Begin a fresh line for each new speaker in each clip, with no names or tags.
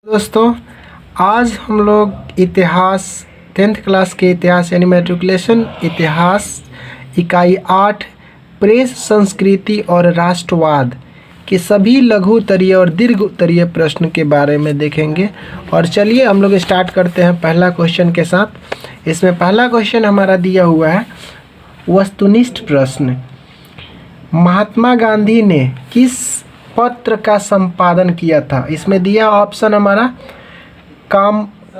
दोस्तों, आज हम लोग इतिहास 10th क्लास के इतिहास यानी मैट्रिकुलेशन इतिहास इकाई 8 प्रेस संस्कृति और राष्ट्रवाद के सभी लघु उत्तरीय और दीर्घ उत्तरीय प्रश्न के बारे में देखेंगे। और चलिए हम लोग स्टार्ट करते हैं पहला क्वेश्चन के साथ। इसमें पहला क्वेश्चन हमारा दिया हुआ है वस्तुनिष्ठ प्रश्न। महात्मा गांधी ने किस पत्र का संपादन किया था? इसमें दिया ऑप्शन हमारा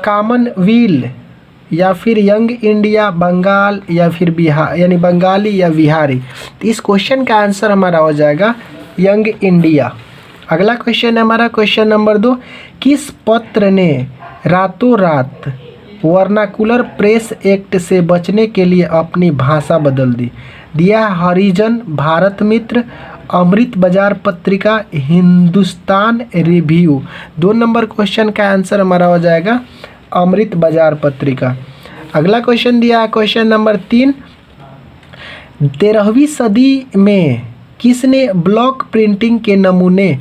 कॉमनवेल्थ या फिर यंग इंडिया, बंगाल या फिर बिहार यानी बंगाली या बिहारी। तो इस क्वेश्चन का आंसर हमारा हो जाएगा यंग इंडिया। अगला क्वेश्चन है हमारा क्वेश्चन नंबर 2। किस पत्र ने रातों रात वर्नाकुलर प्रेस एक्ट से बचने के लिए अपनी भाषा बदल दी? दिया हरिजन, भारत मित्र, अमृत बाजार पत्रिका, हिंदुस्तान रिव्यू। 2 नंबर क्वेश्चन का आंसर हमारा हो जाएगा अमृत बाजार पत्रिका। अगला क्वेश्चन दिया है क्वेश्चन नंबर 3। 13वीं सदी में किसने ब्लॉक प्रिंटिंग के नमूने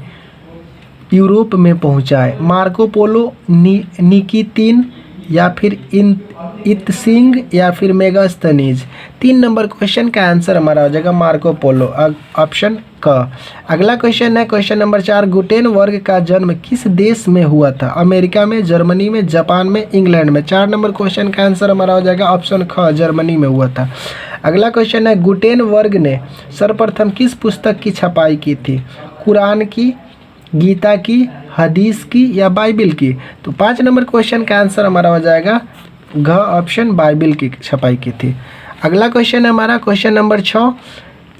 यूरोप में पहुंचाए? मार्को पोलो, निकितिन या फिर इत्सिंग या फिर मेगास्थनीज। 3 नंबर क्वेश्चन का आंसर हमारा हो जाएगा मार्को पोलो, ऑप्शन क। अगला क्वेश्चन है क्वेश्चन नंबर 4। गुटेनबर्ग का जन्म किस देश में हुआ था? अमेरिका में, जर्मनी में, जापान में, इंग्लैंड में। 4 नंबर क्वेश्चन का आंसर हमारा हो जाएगा ऑप्शन ख, जर्मनी में हुआ था। अगला क्वेश्चन है गुटेनबर्ग ने सर्वप्रथम किस पुस्तक की छपाई की थी? कुरान की, गीता की, हदीस की या बाइबिल की? तो 5 नंबर क्वेश्चन का आंसर हमारा हो जाएगा घ, ऑप्शन बाइबिल की छपाई की थी। अगला क्वेश्चन है हमारा क्वेश्चन नंबर 6।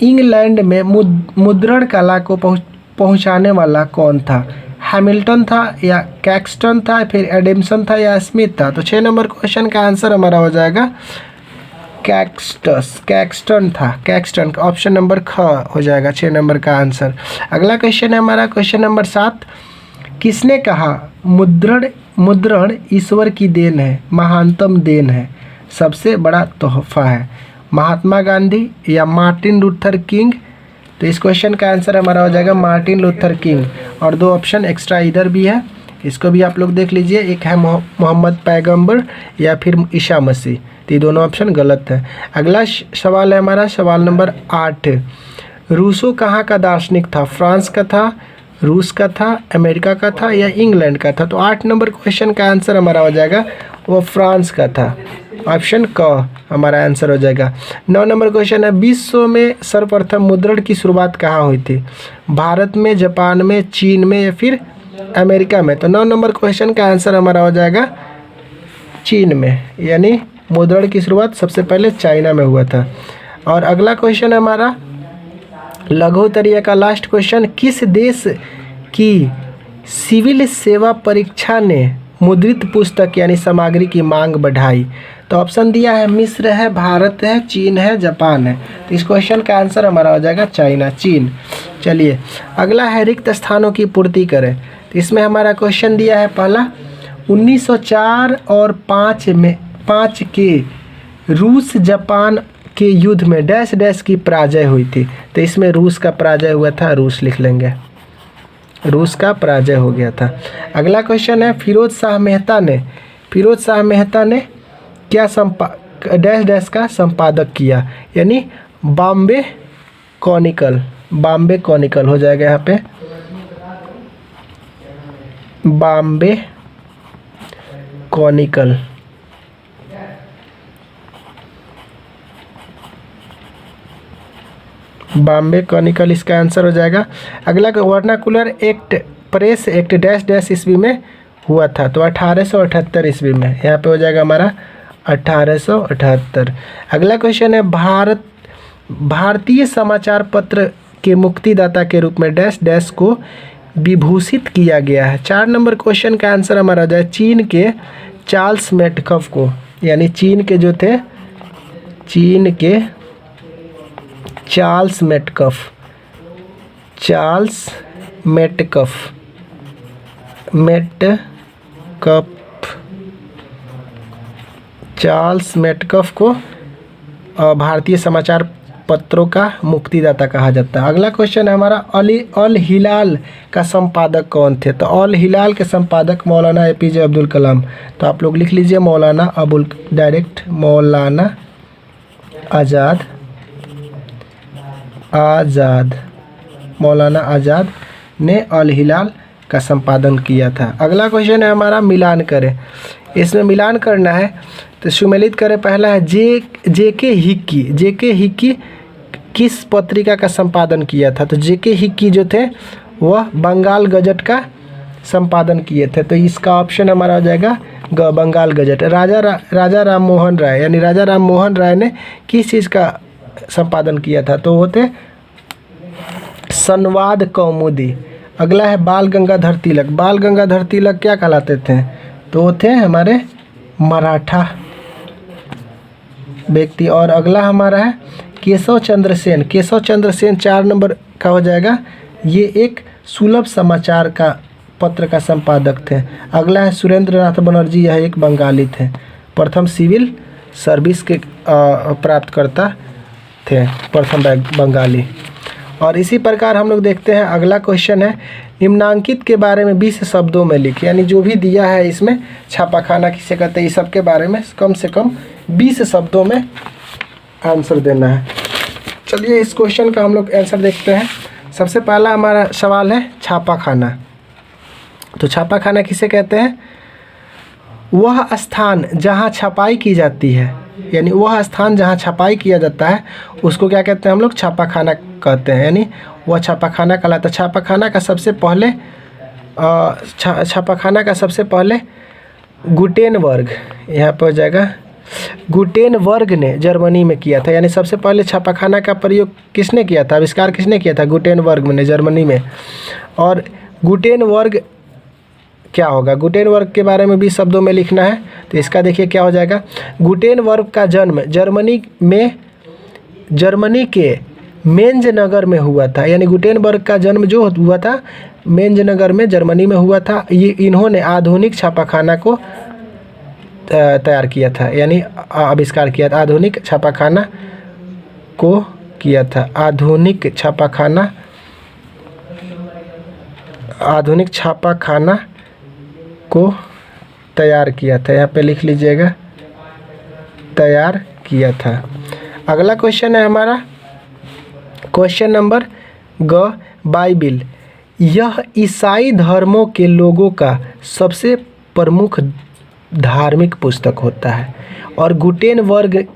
इंग्लैंड में मुद्रण कला को पहुंचाने वाला कौन था? हैमिल्टन था या कैक्सटन था, फिर एडमसन था या स्मिथ था? तो 6 नंबर क्वेश्चन का आंसर हमारा हो जाएगा कैक्सटन था, कैक्सटन, ऑप्शन नंबर ख हो जाएगा 6 नंबर का आंसर। अगला क्वेश्चन है हमारा क्वेश्चन नंबर 7। किसने कहा मुद्रण ईश्वर की देन है, महानतम देन है, सबसे बड़ा तोहफा है? महात्मा गांधी या मार्टिन लूथर किंग? तो इस क्वेश्चन का आंसर हमारा हो जाएगा मार्टिन लूथर किंग। और 2 ऑप्शन एक्स्ट्रा इधर भी है, इसको भी आप लोग देख लीजिए। एक है मोहम्मद पैगंबर या फिर ईसा मसीह। तो ये दोनों ऑप्शन गलत है। अगला सवाल है हमारा सवाल नंबर 8। रूसो कहाँ का दार्शनिक था? फ्रांस का था, रूस का था, अमेरिका का था या इंग्लैंड का था? तो 8 नंबर क्वेश्चन का आंसर हमारा हो जाएगा वो फ्रांस का था, ऑप्शन क हमारा आंसर हो जाएगा। 9 नंबर क्वेश्चन है विश्व में सर्वप्रथम मुद्रण की शुरुआत कहाँ हुई थी? भारत में, जापान में, चीन में या फिर अमेरिका में? तो 9 नंबर क्वेश्चन का आंसर हमारा हो जाएगा चीन में, यानी मुद्रण की शुरुआत सबसे पहले चाइना में हुआ था। और अगला क्वेश्चन है हमारा लघु उत्तरीय का लास्ट क्वेश्चन। किस देश की सिविल सेवा परीक्षा ने मुद्रित पुस्तक यानी सामग्री की मांग बढ़ाई? तो ऑप्शन दिया है मिस्र है, भारत है, चीन है, जापान है। तो इस क्वेश्चन का आंसर हमारा हो जाएगा चाइना, चीन। चलिए अगला है रिक्त स्थानों की पूर्ति करें। तो इसमें हमारा क्वेश्चन दिया है पहला 1904 और 5 के रूस जापान के युद्ध में डैश डैश की पराजय हुई थी। तो इसमें रूस का पराजय हुआ था, रूस लिख लेंगे, रूस का पराजय हो गया था। अगला क्वेश्चन है फिरोज शाह मेहता ने क्या डैश डैश का संपादक किया? यानी बॉम्बे कॉनिकल हो जाएगा यहाँ पे, बॉम्बे कॉनिकल। बॉम्बे कॉनिकल इसका आंसर हो जाएगा। अगला vernacular act press act dash dash ईस्वी में हुआ था? तो 1878 ईस्वी में, यहाँ पे हो जाएगा हमारा 1878। अगला क्वेश्चन है भारतीय समाचार पत्र के मुक्तिदाता के रूप में डैश डैश को विभूषित किया गया है? 4 नंबर क्वेश्चन का आंसर हमारा हो जाए चीन के चार्ल्स मेटकफ को, यानी चीन के जो थे चार्ल्स मेटकफ को भारतीय समाचार पत्रों का मुक्तिदाता कहा जाता है। अगला क्वेश्चन है हमारा, अल हिलाल का संपादक कौन थे? तो अल हिलाल के संपादक मौलाना APJ अब्दुल कलाम। तो आप लोग लिख लीजिए मौलाना मौलाना आज़ाद मौलाना आज़ाद ने अल हिलाल का संपादन किया था। अगला क्वेश्चन है हमारा, मिलान करें। इसमें मिलान करना है तो सुमेलित करें। पहला है जेके हिक्की किस पत्रिका का संपादन किया था? तो जेके हिक्की जो थे वह बंगाल गजट का संपादन किए थे। तो इसका ऑप्शन हमारा हो जाएगा बंगाल गजट। राजा राम मोहन राय यानी राजा राम मोहन राय ने किस चीज़ का संपादन किया था? तो वो थे संवाद कौमुदी। अगला है बाल गंगाधर तिलक। बाल गंगाधर तिलक क्या कहलाते थे? तो वो थे हमारे मराठा व्यक्ति। और अगला हमारा है केशव चंद्र सेन। केशव चंद्र सेन 4 नंबर का हो जाएगा। ये एक सुलभ समाचार का पत्र का संपादक थे। अगला है सुरेंद्र नाथ बनर्जी। यह एक बंगाली थे, प्रथम सिविल सर्विस के प्राप्तकर्ता थे, प्रथम बंगाली। और इसी प्रकार हम लोग देखते हैं अगला क्वेश्चन है, निम्नांकित के बारे में 20 शब्दों में लिखे। यानी जो भी दिया है इसमें छापाखाना किसे कहते हैं, इस सब के बारे में कम से कम 20 शब्दों में आंसर देना है। चलिए इस क्वेश्चन का हम लोग आंसर देखते हैं। सबसे पहला हमारा सवाल है छापाखाना। तो छापाखाना किसे कहते हैं? वह स्थान जहाँ छपाई की जाती है, यानी वह स्थान जहाँ छपाई किया जाता है उसको क्या कहते हैं हम लोग? छापाखाना कहते हैं। यानी वह छापाखाना कहलाता है। छापाखाना का सबसे पहले गुटेनबर्ग, यहाँ पर हो जाएगा, गुटेनबर्ग ने जर्मनी में किया था। यानी सबसे पहले छापाखाना का प्रयोग किसने किया था, आविष्कार किसने किया था? गुटेनबर्ग ने, जर्मनी में। और गुटेनबर्ग क्या होगा? गुटेनबर्ग के बारे में भी शब्दों में लिखना है। तो इसका देखिए क्या हो जाएगा। गुटेनबर्ग का जन्म जर्मनी के मेंज नगर में हुआ था। यानी गुटेनबर्ग का जन्म जो हुआ था मेंज नगर में, जर्मनी में हुआ था। इन्होंने आधुनिक छापाखाना को तैयार किया था, यानी आविष्कार किया था। आधुनिक छापाखाना को किया था। आधुनिक छापाखाना को तैयार किया था। यहाँ पे लिख लीजिएगा, तैयार किया था। अगला क्वेश्चन है हमारा क्वेश्चन नंबर बाइबिल। यह ईसाई धर्मों के लोगों का सबसे प्रमुख धार्मिक पुस्तक होता है और गुटेनबर्ग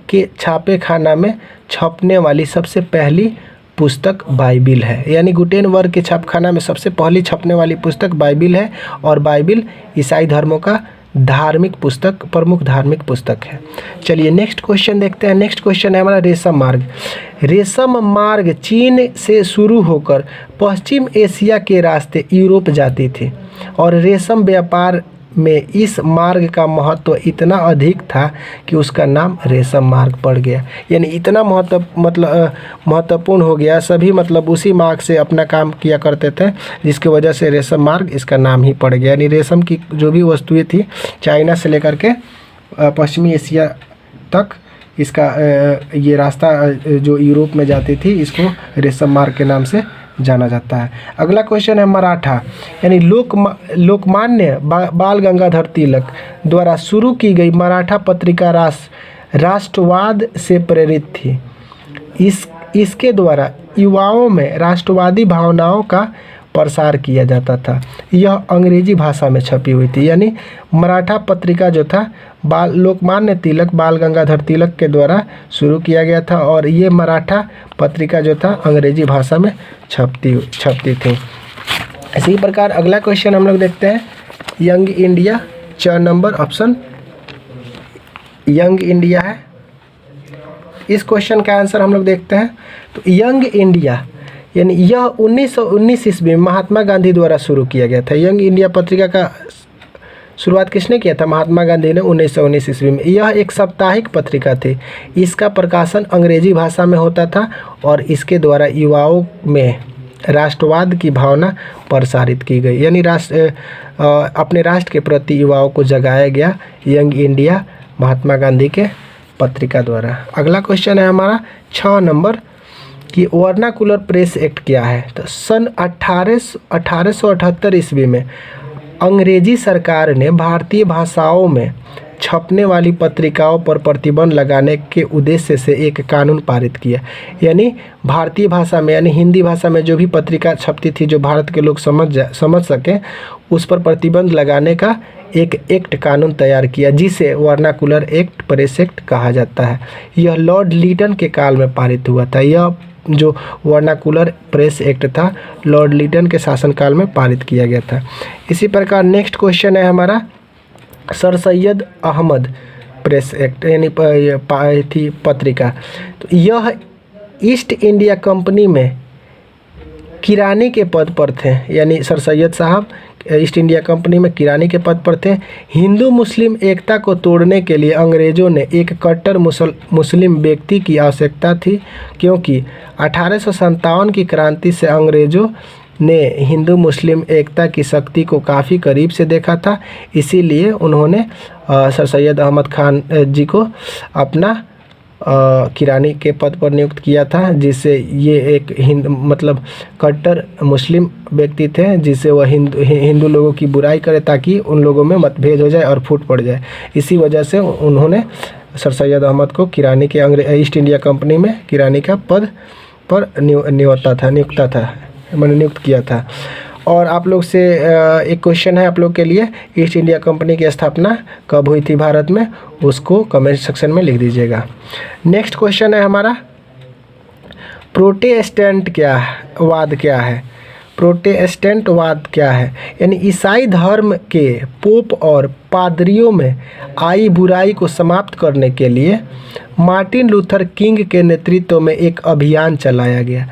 के छापेखाना में छपने वाली सबसे पहली पुस्तक बाइबिल है। यानी गुटेनबर्ग के छापखाना में सबसे पहली छपने वाली पुस्तक बाइबिल है और बाइबिल ईसाई धर्मों का धार्मिक पुस्तक, प्रमुख धार्मिक पुस्तक है। चलिए नेक्स्ट क्वेश्चन देखते हैं। नेक्स्ट क्वेश्चन है हमारा रेशम मार्ग। रेशम मार्ग चीन से शुरू होकर पश्चिम एशिया के रास्ते यूरोप जाती थी और रेशम व्यापार में इस मार्ग का महत्व इतना अधिक था कि उसका नाम रेशम मार्ग पड़ गया। यानी इतना महत्वपूर्ण हो गया, सभी उसी मार्ग से अपना काम किया करते थे, जिसकी वजह से रेशम मार्ग इसका नाम ही पड़ गया। यानी रेशम की जो भी वस्तुएं थी चाइना से लेकर के पश्चिमी एशिया तक इसका ये रास्ता जो यूरोप में जाती थी इसको रेशम मार्ग के नाम से जाना जाता है। अगला क्वेश्चन है मराठा। यानी लोकमान्य बाल गंगाधर तिलक द्वारा शुरू की गई मराठा पत्रिका राष्ट्रवाद से प्रेरित थी। इसके द्वारा युवाओं में राष्ट्रवादी भावनाओं का प्रसार किया जाता था। यह अंग्रेजी भाषा में छपी हुई थी। यानी मराठा पत्रिका जो था लोकमान्य तिलक, बाल गंगाधर तिलक के द्वारा शुरू किया गया था और ये मराठा पत्रिका जो था अंग्रेजी भाषा में छपती थी। इसी प्रकार अगला क्वेश्चन हम लोग देखते हैं young India. 4 number option young India है। इस क्वेश्चन का आंसर हम लोग देखते हैं। तो यंग इंडिया यानी यह 1919 ईस्वी में महात्मा गांधी द्वारा शुरू किया गया था। यंग इंडिया पत्रिका का शुरुआत किसने किया था? महात्मा गांधी ने 1919 ईस्वी में। यह एक साप्ताहिक पत्रिका थी। इसका प्रकाशन अंग्रेजी भाषा में होता था और इसके द्वारा युवाओं में राष्ट्रवाद की भावना प्रसारित की गई। यानी अपने राष्ट्र के प्रति युवाओं को जगाया गया। यंग इंडिया महात्मा गांधी के पत्रिका द्वारा। अगला क्वेश्चन है हमारा 6 नंबर कि वर्नाकुलर प्रेस एक्ट क्या है। तो सन 1878 ईस्वी में अंग्रेजी सरकार ने भारतीय भाषाओं में छपने वाली पत्रिकाओं पर प्रतिबंध लगाने के उद्देश्य से एक कानून पारित किया। यानी भारतीय भाषा में यानी हिंदी भाषा में जो भी पत्रिका छपती थी जो भारत के लोग समझ सकें, उस पर प्रतिबंध लगाने का एक एक्ट कानून तैयार किया, जिसे वर्नाकुलर एक्ट प्रेस एक्ट कहा जाता है। यह लॉर्ड लीटन के काल में पारित हुआ था। यह जो वर्नाकुलर प्रेस एक्ट था लॉर्ड लीटन के शासनकाल में पारित किया गया था। इसी प्रकार नेक्स्ट क्वेश्चन है हमारा sir Syed Ahmad press act यानी थी पत्रिका। तो यह ईस्ट इंडिया कंपनी में किरानी के पद पर थे। यानी सर सैयद साहब ईस्ट इंडिया कंपनी में किरानी के पद पर थे। हिंदू मुस्लिम एकता को तोड़ने के लिए अंग्रेज़ों ने एक कट्टर मुस्लिम व्यक्ति की आवश्यकता थी, क्योंकि 1857 की क्रांति से अंग्रेज़ों ने हिंदू मुस्लिम एकता की शक्ति को काफ़ी करीब से देखा था। इसीलिए उन्होंने सर सैयद अहमद खान जी को अपना किरानी के पद पर नियुक्त किया था, जिससे ये एक मतलब कट्टर मुस्लिम व्यक्ति थे, जिससे वह हिंदू लोगों की बुराई करे ताकि उन लोगों में मतभेद हो जाए और फूट पड़ जाए। इसी वजह से उन्होंने सर सैयद अहमद को किरानी के ईस्ट इंडिया कंपनी में किरानी का पद पर नियुक्त किया था। और आप लोग से एक क्वेश्चन है आप लोग के लिए, ईस्ट इंडिया कंपनी की स्थापना कब हुई थी भारत में, उसको कमेंट सेक्शन में लिख दीजिएगा। नेक्स्ट क्वेश्चन है हमारा प्रोटेस्टेंट वाद क्या है। प्रोटेस्टेंट वाद क्या है? यानी ईसाई धर्म के पोप और पादरियों में आई बुराई को समाप्त करने के लिए मार्टिन लूथर किंग के नेतृत्व में एक अभियान चलाया गया,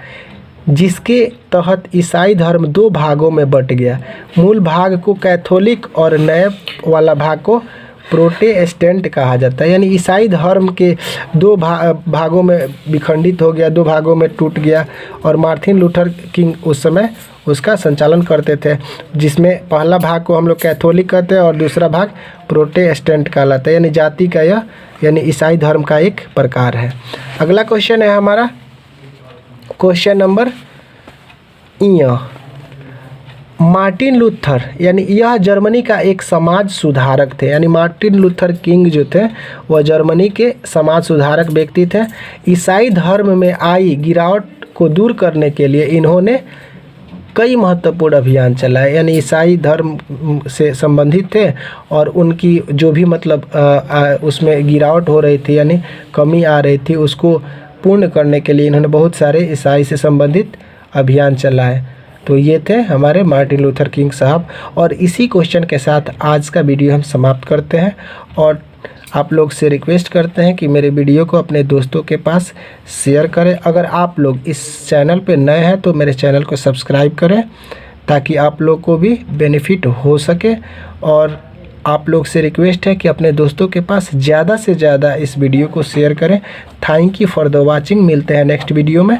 जिसके तहत ईसाई धर्म 2 भागों में बट गया। मूल भाग को कैथोलिक और नए वाला भाग को प्रोटेस्टेंट कहा जाता है। यानी ईसाई धर्म के 2 भागों में विखंडित हो गया, 2 भागों में टूट गया। और मार्टिन लूथर किंग उस समय उसका संचालन करते थे, जिसमें पहला भाग को हम लोग कैथोलिक कहते हैं और दूसरा भाग प्रोटेस्टेंट कहलाता है। यानी जाति का यह यानी ईसाई धर्म का एक प्रकार है। अगला क्वेश्चन है हमारा क्वेश्चन नंबर मार्टिन लूथर यानी यह जर्मनी का एक समाज सुधारक थे। यानी मार्टिन लूथर किंग जो थे वह जर्मनी के समाज सुधारक व्यक्ति थे। ईसाई धर्म में आई गिरावट को दूर करने के लिए इन्होंने कई महत्वपूर्ण अभियान चलाए। यानी ईसाई धर्म से संबंधित थे और उनकी जो भी मतलब उसमें गिरावट हो रही थी यानी कमी आ रही थी, उसको पूर्ण करने के लिए इन्होंने बहुत सारे ईसाई से संबंधित अभियान चलाए। तो ये थे हमारे मार्टिन लूथर किंग साहब। और इसी क्वेश्चन के साथ आज का वीडियो हम समाप्त करते हैं और आप लोग से रिक्वेस्ट करते हैं कि मेरे वीडियो को अपने दोस्तों के पास शेयर करें। अगर आप लोग इस चैनल पे नए हैं तो मेरे चैनल को सब्सक्राइब करें ताकि आप लोग को भी बेनिफिट हो सके। और आप लोग से रिक्वेस्ट है कि अपने दोस्तों के पास ज़्यादा से ज़्यादा इस वीडियो को शेयर करें। Thank you for the watching. मिलते हैं नेक्स्ट वीडियो में।